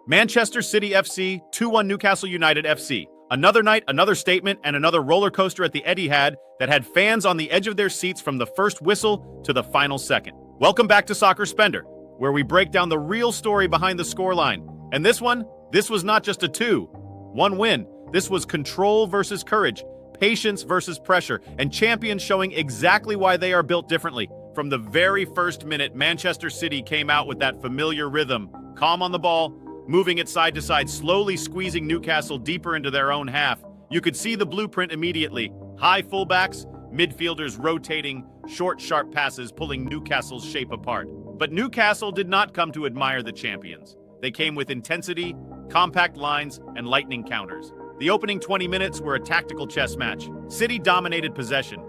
Manchester City FC 2-1 Newcastle United FC. Another night, another statement, and another roller coaster at the Etihad that had fans on the edge of their seats from the first whistle to the final second. Welcome back to Soccer Spender, where we break down the real story behind the scoreline. And this was not just a 2-1 win. This was control versus courage, patience versus pressure, and champions showing exactly why they are built differently. From the very first minute, Manchester City came out with that familiar rhythm, calm on the ball, moving it side to side, slowly squeezing Newcastle deeper into their own half. You could see the blueprint immediately. High fullbacks, midfielders rotating, short, sharp passes pulling Newcastle's shape apart. But Newcastle did not come to admire the champions. They came with intensity, compact lines, and lightning counters. The opening 20 minutes were a tactical chess match. City dominated possession,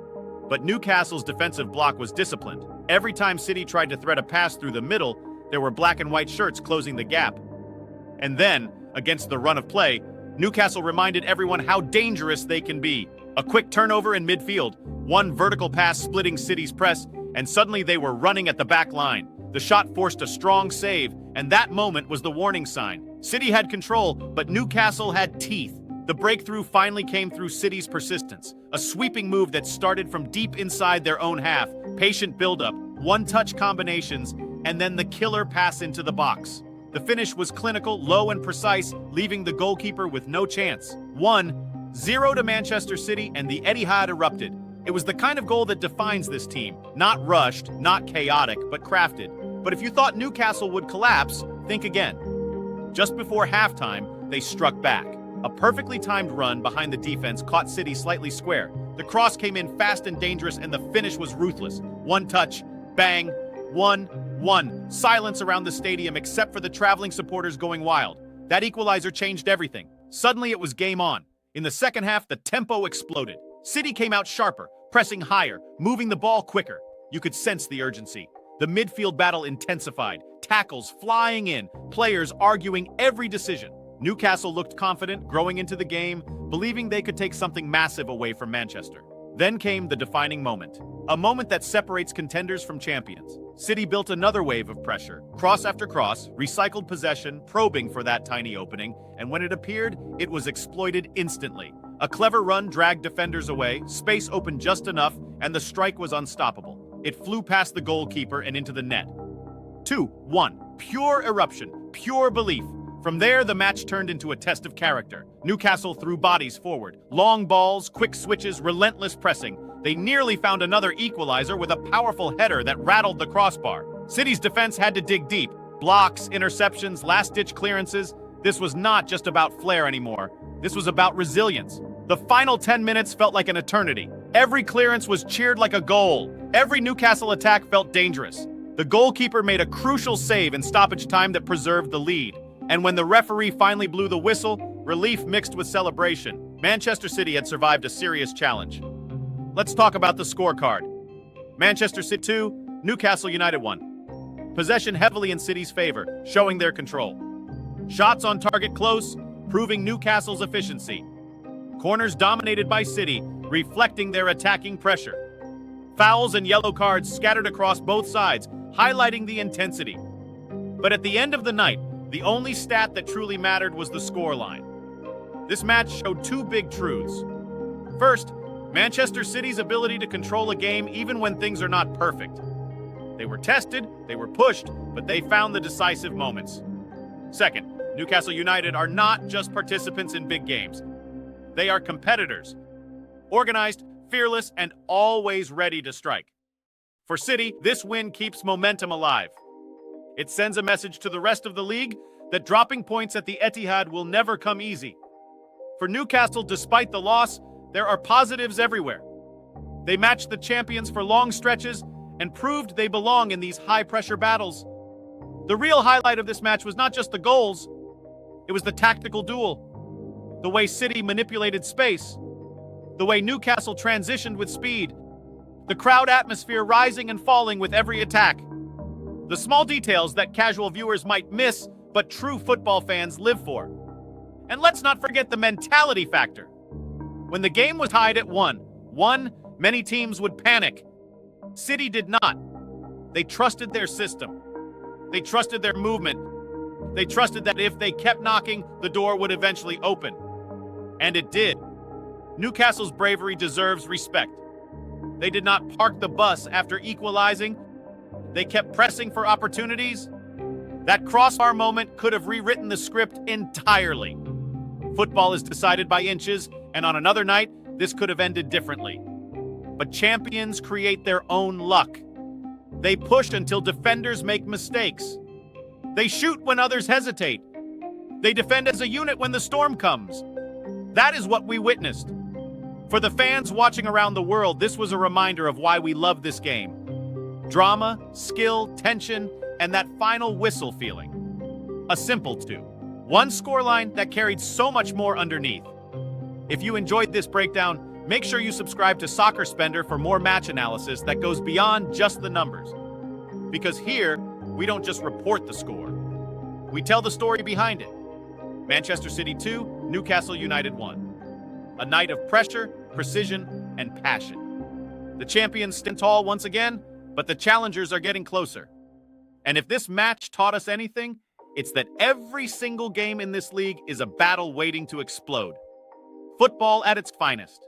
but Newcastle's defensive block was disciplined. Every time City tried to thread a pass through the middle, there were black and white shirts closing the gap. And then, against the run of play, Newcastle reminded everyone how dangerous they can be. A quick turnover in midfield, one vertical pass splitting City's press, and suddenly they were running at the back line. The shot forced a strong save, and that moment was the warning sign. City had control, but Newcastle had teeth. The breakthrough finally came through City's persistence. A sweeping move that started from deep inside their own half, patient build-up, one-touch combinations, and then the killer pass into the box. The finish was clinical, low and precise, leaving the goalkeeper with no chance. 1-0 to Manchester City, and the Etihad erupted. It was the kind of goal that defines this team. Not rushed, not chaotic, but crafted. But if you thought Newcastle would collapse, think again. Just before halftime, they struck back. A perfectly timed run behind the defense caught City slightly square. The cross came in fast and dangerous, and the finish was ruthless. One touch, bang, 1-1. Silence around the stadium except for the traveling supporters going wild. That equalizer changed everything. Suddenly it was game on. In the second half, the tempo exploded. City came out sharper, pressing higher, moving the ball quicker. You could sense the urgency. The midfield battle intensified, tackles flying in, players arguing every decision. Newcastle looked confident, growing into the game, believing they could take something massive away from Manchester. Then came the defining moment. A moment that separates contenders from champions. City built another wave of pressure. Cross after cross, recycled possession, probing for that tiny opening, and when it appeared, it was exploited instantly. A clever run dragged defenders away, space opened just enough, and the strike was unstoppable. It flew past the goalkeeper and into the net. 2-1. Pure eruption, pure belief. From there, the match turned into a test of character. Newcastle threw bodies forward. Long balls, quick switches, relentless pressing. They nearly found another equalizer with a powerful header that rattled the crossbar. City's defense had to dig deep. Blocks, interceptions, last-ditch clearances. This was not just about flair anymore. This was about resilience. The final 10 minutes felt like an eternity. Every clearance was cheered like a goal. Every Newcastle attack felt dangerous. The goalkeeper made a crucial save in stoppage time that preserved the lead. And when the referee finally blew the whistle, relief mixed with celebration. Manchester City had survived a serious challenge. Let's talk about the scorecard. Manchester City 2, Newcastle United 1. Possession heavily in City's favor, showing their control. Shots on target close, proving Newcastle's efficiency. Corners dominated by City, reflecting their attacking pressure. Fouls and yellow cards scattered across both sides, highlighting the intensity. But at the end of the night, the only stat that truly mattered was the scoreline. This match showed two big truths. First, Manchester City's ability to control a game even when things are not perfect. They were tested, they were pushed, but they found the decisive moments. Second, Newcastle United are not just participants in big games. They are competitors, organized, fearless, and always ready to strike. For City, this win keeps momentum alive. It sends a message to the rest of the league that dropping points at the Etihad will never come easy. For Newcastle, despite the loss, there are positives everywhere. They matched the champions for long stretches and proved they belong in these high-pressure battles. The real highlight of this match was not just the goals, it was the tactical duel. The way City manipulated space, the way Newcastle transitioned with speed, the crowd atmosphere rising and falling with every attack. The small details that casual viewers might miss, but true football fans live for. And let's not forget the mentality factor. When the game was tied at 1-1, many teams would panic. City did not. They trusted their system. They trusted their movement. They trusted that if they kept knocking, the door would eventually open. And it did. Newcastle's bravery deserves respect. They did not park the bus after equalizing. They kept pressing for opportunities. That crossbar moment could have rewritten the script entirely. Football is decided by inches, and on another night, this could have ended differently. But champions create their own luck. They push until defenders make mistakes. They shoot when others hesitate. They defend as a unit when the storm comes. That is what we witnessed. For the fans watching around the world, this was a reminder of why we love this game. Drama, skill, tension, and that final whistle feeling. A simple two. One scoreline that carried so much more underneath. If you enjoyed this breakdown, make sure you subscribe to Soccer Spender for more match analysis that goes beyond just the numbers. Because here, we don't just report the score. We tell the story behind it. Manchester City 2, Newcastle United 1. A night of pressure, precision, and passion. The champions stand tall once again, but the challengers are getting closer. And if this match taught us anything, it's that every single game in this league is a battle waiting to explode. Football at its finest.